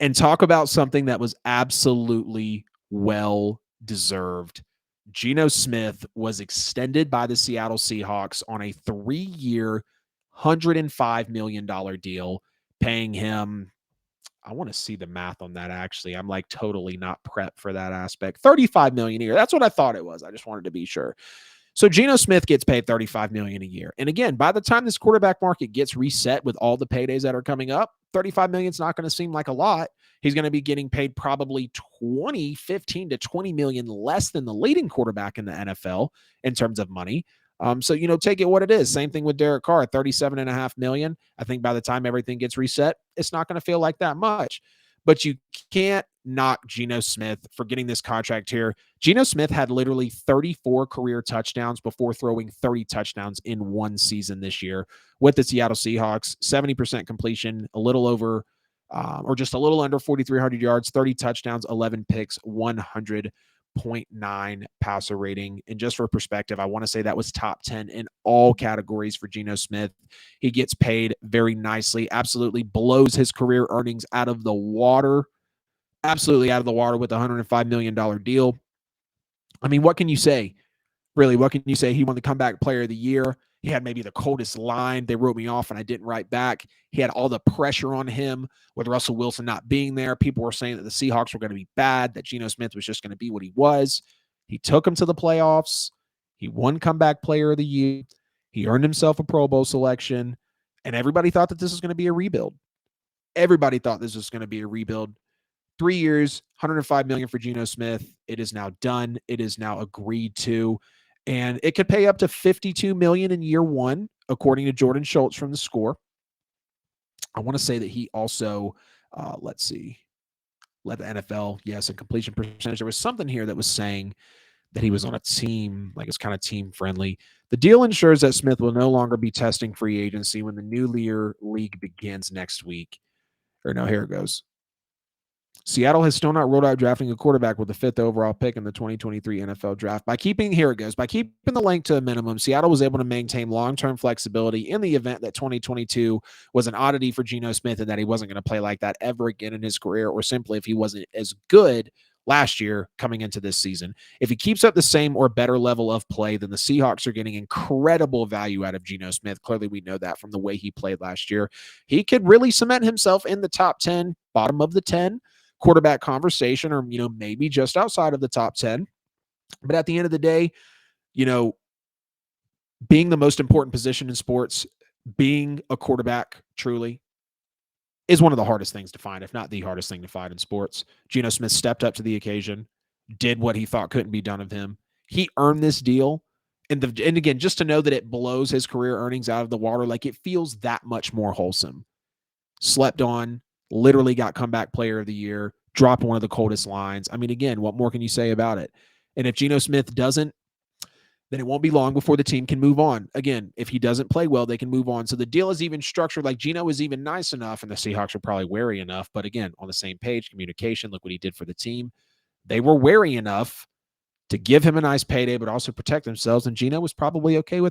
And talk about something that was absolutely well deserved. Geno Smith was extended by the Seattle Seahawks on a 3-year, $105 million deal, paying him. I want to see the math on that, actually. I'm like totally not prepped for that aspect. $35 million a year. That's what I thought it was. I just wanted to be sure. So Geno Smith gets paid $35 million a year. And again, by the time this quarterback market gets reset with all the paydays that are coming up, $35 million is not going to seem like a lot. He's going to be getting paid probably 15 to 20 million less than the leading quarterback in the NFL in terms of money. So, take it what it is. Same thing with Derek Carr, $37.5 million. I think by the time everything gets reset, it's not going to feel like that much. But you can't knock Geno Smith for getting this contract here. Geno Smith had literally 34 career touchdowns before throwing 30 touchdowns in one season this year with the Seattle Seahawks. 70% completion, a little over or just a little under 4,300 yards, 30 touchdowns, 11 picks, 100.9 passer rating. And just for perspective, I want to say that was top 10 in all categories for Geno Smith. He gets paid very nicely, absolutely blows his career earnings out of the water. Absolutely out of the water with a $105 million deal. I mean, what can you say? Really, what can you say? He won the comeback player of the year. He had maybe the coldest line. They wrote me off and I didn't write back. He had all the pressure on him with Russell Wilson not being there. People were saying that the Seahawks were going to be bad, that Geno Smith was just going to be what he was. He took him to the playoffs. He won comeback player of the year. He earned himself a Pro Bowl selection. And everybody thought that this was going to be a rebuild. Everybody thought this was going to be a rebuild. 3 years, $105 million for Geno Smith. It is now done. It is now agreed to. And it could pay up to $52 million in year one, according to Jordan Schultz from The Score. I want to say that he also, let's see, led the NFL, yes, in completion percentage. There was something here that was saying that he was on a team, like it's kind of team friendly. The deal ensures that Smith will no longer be testing free agency when the new league begins next week. Or no, here it goes. Seattle has still not ruled out drafting a quarterback with the 5th overall pick in the 2023 NFL draft. By keeping the length to a minimum, Seattle was able to maintain long-term flexibility in the event that 2022 was an oddity for Geno Smith and that he wasn't going to play like that ever again in his career, or simply if he wasn't as good last year coming into this season. If he keeps up the same or better level of play, then the Seahawks are getting incredible value out of Geno Smith. Clearly, we know that from the way he played last year. He could really cement himself in the top 10, bottom of the 10 quarterback conversation, or, maybe just outside of the top 10. But at the end of the day, being the most important position in sports, being a quarterback truly is one of the hardest things to find, if not the hardest thing to find in sports. Geno Smith stepped up to the occasion, did what he thought couldn't be done of him. He earned this deal. And again, just to know that it blows his career earnings out of the water, like it feels that much more wholesome. Slept on, literally got comeback player of the year, dropped one of the coldest lines. I mean, again, what more can you say about it? And if Geno Smith doesn't, then it won't be long before the team can move on. Again, if he doesn't play well, they can move on. So the deal is even structured like Geno is even nice enough, and the Seahawks are probably wary enough. But again, on the same page, communication, look what he did for the team. They were wary enough to give him a nice payday, but also protect themselves. And Geno was probably okay with that.